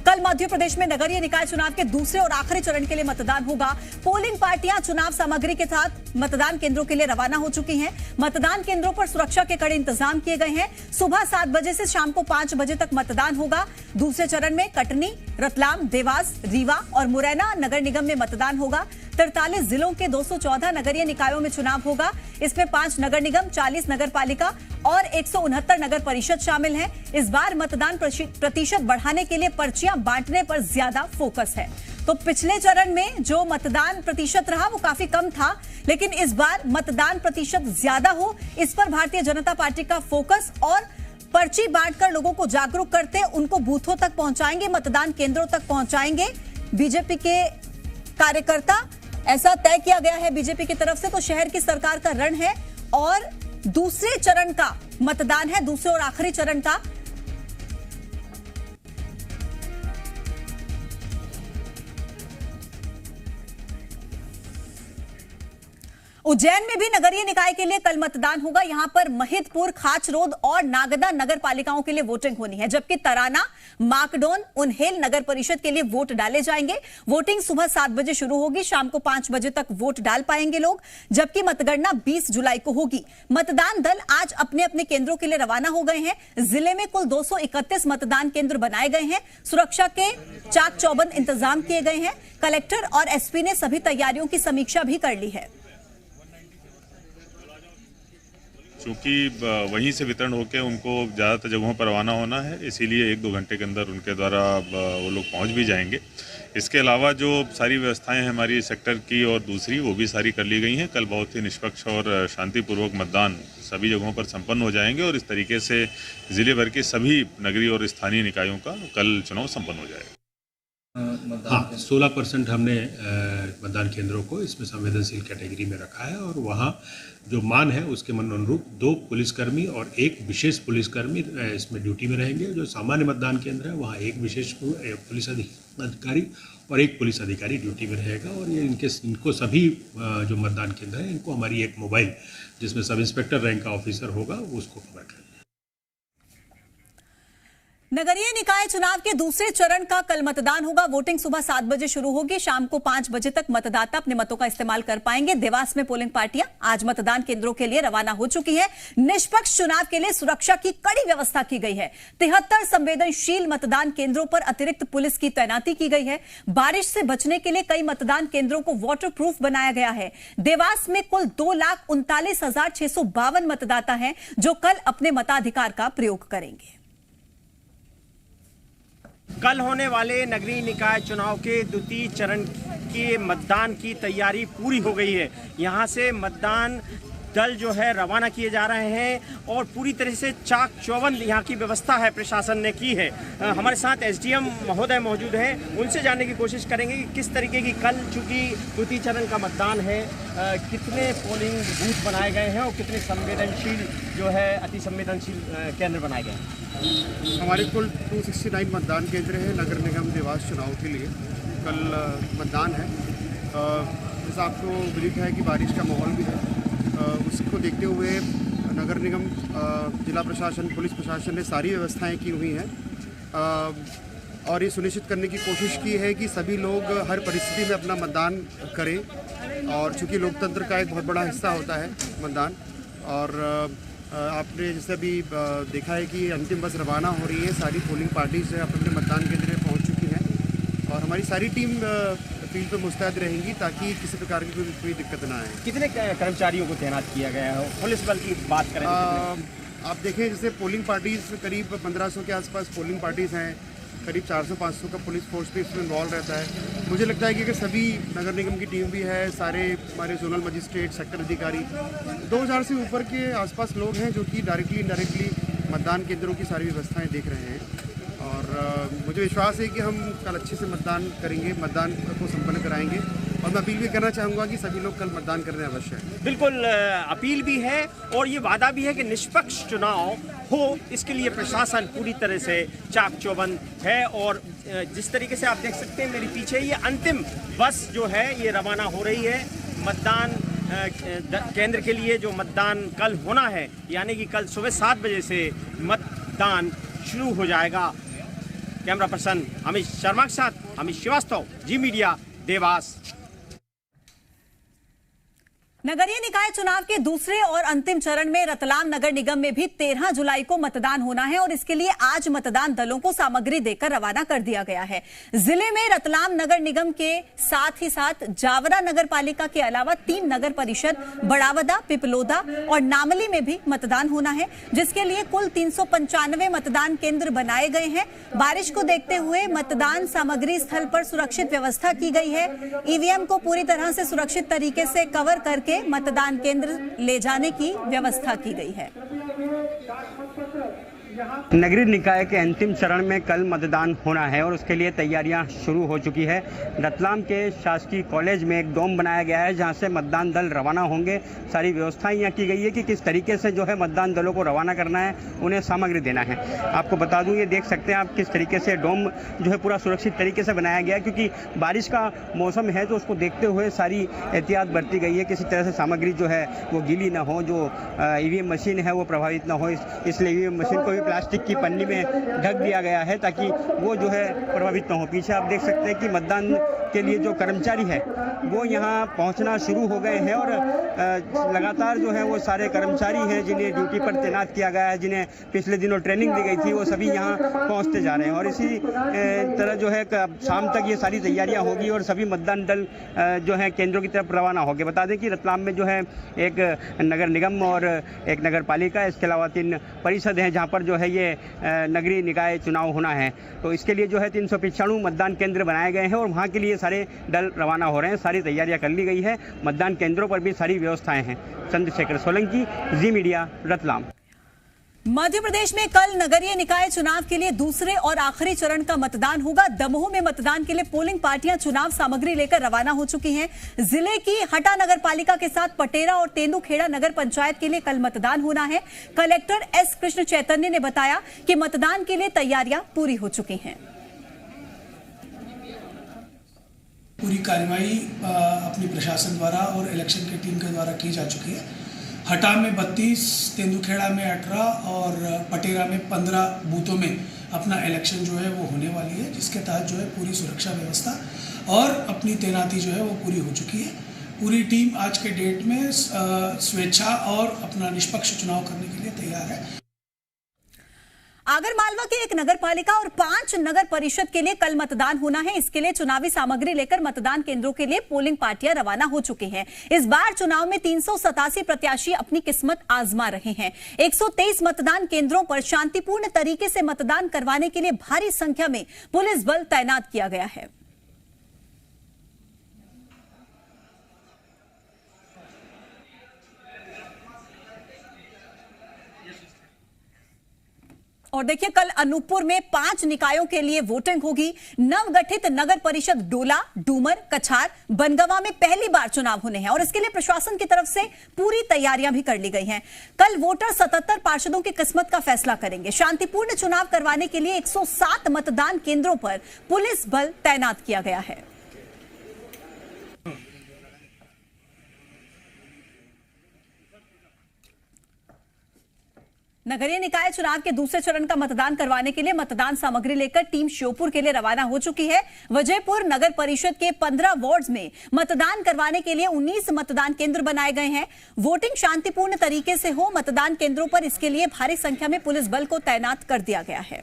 कल मध्य प्रदेश में नगरीय निकाय चुनाव के दूसरे और आखिरी चरण के लिए मतदान होगा। पोलिंग पार्टियां चुनाव सामग्री के साथ मतदान केंद्रों के लिए रवाना हो चुकी हैं। मतदान केंद्रों पर सुरक्षा के कड़े इंतजाम किए गए हैं। सुबह 7 बजे से शाम को 5 बजे तक मतदान होगा। दूसरे चरण में कटनी, रतलाम, देवास, रीवा और मुरैना नगर निगम में मतदान होगा। 43 जिलों के 214 नगरीय निकायों में चुनाव होगा। इसमें 5 नगर निगम, 40 नगर पालिका और 169 नगर परिषद शामिल हैं। इस बार मतदान प्रतिशत बढ़ाने के लिए पर्चियां बांटने पर ज्यादा फोकस है। तो पिछले चरण में जो मतदान प्रतिशत रहा वो काफी कम था, लेकिन इस बार मतदान प्रतिशत ज्यादा हो, इस पर भारतीय जनता पार्टी का फोकस और पर्ची बांटकर लोगों को जागरूक करते उनको बूथों तक पहुंचाएंगे, मतदान केंद्रों तक पहुंचाएंगे बीजेपी के कार्यकर्ता। ऐसा तय किया गया है बीजेपी की तरफ से। तो शहर की सरकार का रण है और दूसरे चरण का मतदान है, दूसरे और आखिरी चरण का। उज्जैन में भी नगरीय निकाय के लिए कल मतदान होगा। यहां पर महिदपुर, खाचरोद और नागदा नगर पालिकाओं के लिए वोटिंग होनी है, जबकि तराना, माकडोन, उन्हेल नगर परिषद के लिए वोट डाले जाएंगे। वोटिंग सुबह 7 बजे शुरू होगी, शाम को 5 बजे तक वोट डाल पाएंगे लोग, जबकि मतगणना 20 जुलाई को होगी। मतदान दल आज अपने अपने केंद्रों के लिए रवाना हो गए हैं। जिले में कुल 231 मतदान केंद्र बनाए गए हैं। सुरक्षा के चाक चौबंद इंतजाम किए गए हैं। कलेक्टर और एसपी ने सभी तैयारियों की समीक्षा भी कर ली है। क्योंकि वहीं से वितरण होकर उनको ज़्यादातर जगहों पर रवाना होना है, इसीलिए 1-2 घंटे के अंदर उनके द्वारा वो लोग पहुंच भी जाएंगे। इसके अलावा जो सारी व्यवस्थाएं हैं हमारी सेक्टर की और दूसरी, वो भी सारी कर ली गई हैं। कल बहुत ही निष्पक्ष और शांतिपूर्वक मतदान सभी जगहों पर संपन्न हो जाएंगे और इस तरीके से जिले भर के सभी नगरीय और स्थानीय निकायों का कल चुनाव संपन्न हो जाएगा। हाँ, 16% हमने मतदान केंद्रों को इसमें संवेदनशील कैटेगरी में रखा है और वहाँ जो मान है उसके अनुरूप 2 पुलिसकर्मी और 1 विशेष पुलिसकर्मी इसमें ड्यूटी में रहेंगे। जो सामान्य मतदान केंद्र है वहाँ 1 विशेष पुलिस अधिकारी और 1 पुलिस अधिकारी ड्यूटी में रहेगा। और ये इनको सभी जो मतदान केंद्र है इनको हमारी एक मोबाइल जिसमें सब इंस्पेक्टर रैंक का ऑफिसर होगा उसको कवर करेगा। नगरीय निकाय चुनाव के दूसरे चरण का कल मतदान होगा। वोटिंग सुबह 7 बजे शुरू होगी, शाम को 5 बजे तक मतदाता अपने मतों का इस्तेमाल कर पाएंगे। देवास में पोलिंग पार्टियां आज मतदान केंद्रों के लिए रवाना हो चुकी हैं। निष्पक्ष चुनाव के लिए सुरक्षा की कड़ी व्यवस्था की गई है। 73 संवेदनशील मतदान केंद्रों पर अतिरिक्त पुलिस की तैनाती की गई है। बारिश से बचने के लिए कई मतदान केंद्रों को वाटर प्रूफ बनाया गया है। देवास में कुल 2,39,652 मतदाता हैं जो कल अपने मताधिकार का प्रयोग करेंगे। कल होने वाले नगरीय निकाय चुनाव के द्वितीय चरण के मतदान की तैयारी पूरी हो गई है। यहाँ से मतदान दल जो है रवाना किए जा रहे हैं और पूरी तरह से चाक चौबंद यहाँ की व्यवस्था है प्रशासन ने की है। हमारे साथ एसडीएम महोदय मौजूद हैं, उनसे जानने की कोशिश करेंगे कि किस तरीके की कल चूँकि द्वितीय चरण का मतदान है, कितने पोलिंग बूथ बनाए गए हैं और कितने संवेदनशील जो है अति संवेदनशील केंद्र बनाए गए हैं। हमारे कुल 269 मतदान केंद्र हैं नगर निगम देवास चुनाव के लिए। कल मतदान है। जैसा आपको विदित है कि बारिश का माहौल भी है, उसको देखते हुए नगर निगम, जिला प्रशासन, पुलिस प्रशासन ने सारी व्यवस्थाएं की हुई हैं और ये सुनिश्चित करने की कोशिश की है कि सभी लोग हर परिस्थिति में अपना मतदान करें। और चूँकि लोकतंत्र का एक बहुत बड़ा हिस्सा होता है मतदान, और आपने जैसे अभी देखा है कि अंतिम बस रवाना हो रही है। सारी पोलिंग पार्टीज अपने मतदान केंद्र में पहुँच चुकी हैं और हमारी सारी टीम फील्ड पर मुस्तैद रहेंगी ताकि किसी प्रकार की कोई दिक्कत ना आए। कितने कर्मचारियों को तैनात किया गया है? पुलिस बल की बात करें आप देखें, जैसे पोलिंग पार्टीज करीब 1500 के आसपास पोलिंग पार्टीज हैं, करीब 400-500 का पुलिस फोर्स भी इसमें इन्वॉल्व रहता है। मुझे लगता है कि अगर सभी नगर निगम की टीम भी है, सारे हमारे जोनल मजिस्ट्रेट, सेक्टर अधिकारी, 2000 से ऊपर के आसपास लोग हैं जो कि डायरेक्टली इनडायरेक्टली मतदान केंद्रों की सारी व्यवस्थाएँ देख रहे हैं। और मुझे विश्वास है कि हम कल अच्छे से मतदान करेंगे, मतदान को संपन्न कराएंगे। और मैं अपील भी करना चाहूँगा कि सभी लोग कल मतदान करने अवश्य हैं। बिल्कुल, अपील भी है और ये वादा भी है कि निष्पक्ष चुनाव हो, इसके लिए प्रशासन पूरी तरह से चाक चौबंद है। और जिस तरीके से आप देख सकते हैं मेरे पीछे ये अंतिम बस जो है ये रवाना हो रही है मतदान केंद्र के लिए। जो मतदान कल होना है, यानी कि कल सुबह 7 बजे से मतदान शुरू हो जाएगा। कैमरा पर्सन अमित शर्मा के साथ अमित श्रीवास्तव, जी मीडिया, देवास। नगरीय निकाय चुनाव के दूसरे और अंतिम चरण में रतलाम नगर निगम में भी 13 जुलाई को मतदान होना है और इसके लिए आज मतदान दलों को सामग्री देकर रवाना कर दिया गया है। जिले में रतलाम नगर निगम के साथ ही साथ जावरा नगर पालिका के अलावा 3 नगर परिषद बड़ावदा, पिपलोदा और नामली में भी मतदान होना है, जिसके लिए कुल 395 मतदान केंद्र बनाए गए हैं। बारिश को देखते हुए मतदान सामग्री स्थल पर सुरक्षित व्यवस्था की गई है। ईवीएम को पूरी तरह से सुरक्षित तरीके से कवर करके मतदान केंद्र ले जाने की व्यवस्था की गई है। नगरीय निकाय के अंतिम चरण में कल मतदान होना है और उसके लिए तैयारियां शुरू हो चुकी है। रतलाम के शासकीय कॉलेज में एक डोम बनाया गया है जहां से मतदान दल रवाना होंगे। सारी व्यवस्थाएं यहाँ की गई है कि किस तरीके से जो है मतदान दलों को रवाना करना है, उन्हें सामग्री देना है। आपको बता दूं, ये देख सकते हैं आप किस तरीके से डोम जो है पूरा सुरक्षित तरीके से बनाया गया है, क्योंकि बारिश का मौसम है तो उसको देखते हुए सारी एहतियात बरती गई है। किसी तरह से सामग्री जो है वो गीली ना हो, जो ईवीएम मशीन है वो प्रभावित ना हो, इसलिए ईवीएम मशीन को भी प्लास्टिक की पन्नी में ढक दिया गया है ताकि वो जो है प्रभावित ना हो। पीछे आप देख सकते हैं कि मतदान के लिए जो कर्मचारी है वो यहाँ पहुँचना शुरू हो गए हैं और लगातार जो है वो सारे कर्मचारी हैं जिन्हें ड्यूटी पर तैनात किया गया है, जिन्हें पिछले दिनों ट्रेनिंग दी गई थी, वो सभी यहाँ पहुँचते जा रहे हैं। और इसी तरह जो है शाम तक ये सारी तैयारियाँ होगी और सभी मतदान दल जो है केंद्रों की तरफ रवाना होंगे। बता दें कि रतलाम में जो है एक नगर निगम और एक नगर पालिका, इसके अलावा 3 परिषद हैं जहाँ पर जो है ये नगरीय निकाय चुनाव होना है। तो इसके लिए जो है 395 मतदान केंद्र बनाए गए हैं और वहाँ के लिए सारे दल रवाना हो रहे हैं। सारी तैयारियां कर ली गई है। मतदान केंद्रों पर भी सारी व्यवस्थाएं हैं। चंद्रशेखर सोलंकी, जी मीडिया, रतलाम। मध्य प्रदेश में कल नगरीय निकाय चुनाव के लिए दूसरे और आखिरी चरण का मतदान होगा। दमोह में मतदान के लिए पोलिंग पार्टियां चुनाव सामग्री लेकर रवाना हो चुकी हैं। जिले की हटा नगर पालिका के साथ पटेरा और तेंदुखेड़ा नगर पंचायत के लिए कल मतदान होना है। कलेक्टर एस कृष्ण चैतन्य ने बताया कि मतदान के लिए तैयारियां पूरी हो चुकी हैं। पूरी कार्रवाई अपनी प्रशासन द्वारा और इलेक्शन की टीम के द्वारा की जा चुकी है। हटा में 32, तेंदुखेड़ा में 18 और पटेरा में 15 बूथों में अपना इलेक्शन जो है वो होने वाली है, जिसके तहत जो है पूरी सुरक्षा व्यवस्था और अपनी तैनाती जो है वो पूरी हो चुकी है। पूरी टीम आज के डेट में स्वेच्छा और अपना निष्पक्ष चुनाव करने के लिए तैयार है। आगरमालवा के एक नगर पालिका और 5 नगर परिषद के लिए कल मतदान होना है। इसके लिए चुनावी सामग्री लेकर मतदान केंद्रों के लिए पोलिंग पार्टियां रवाना हो चुकी हैं। इस बार चुनाव में 387 प्रत्याशी अपनी किस्मत आजमा रहे हैं। 123 मतदान केंद्रों पर शांतिपूर्ण तरीके से मतदान करवाने के लिए भारी संख्या में पुलिस बल तैनात किया गया है। और देखिए, कल अनूपपुर में 5 निकायों के लिए वोटिंग होगी। नवगठित नगर परिषद डोला, डूमर, कछार, बनगवा में पहली बार चुनाव होने हैं और इसके लिए प्रशासन की तरफ से पूरी तैयारियां भी कर ली गई हैं। कल वोटर 77 पार्षदों की किस्मत का फैसला करेंगे। शांतिपूर्ण चुनाव करवाने के लिए 107 मतदान केंद्रों पर पुलिस बल तैनात किया गया है। नगरीय निकाय चुनाव के दूसरे चरण का मतदान करवाने के लिए मतदान सामग्री लेकर टीम श्योपुर के लिए रवाना हो चुकी है। वजयपुर नगर परिषद के 15 वार्ड्स में मतदान करवाने के लिए 19 मतदान केंद्र बनाए गए हैं। वोटिंग शांतिपूर्ण तरीके से हो, मतदान केंद्रों पर इसके लिए भारी संख्या में पुलिस बल को तैनात कर दिया गया है।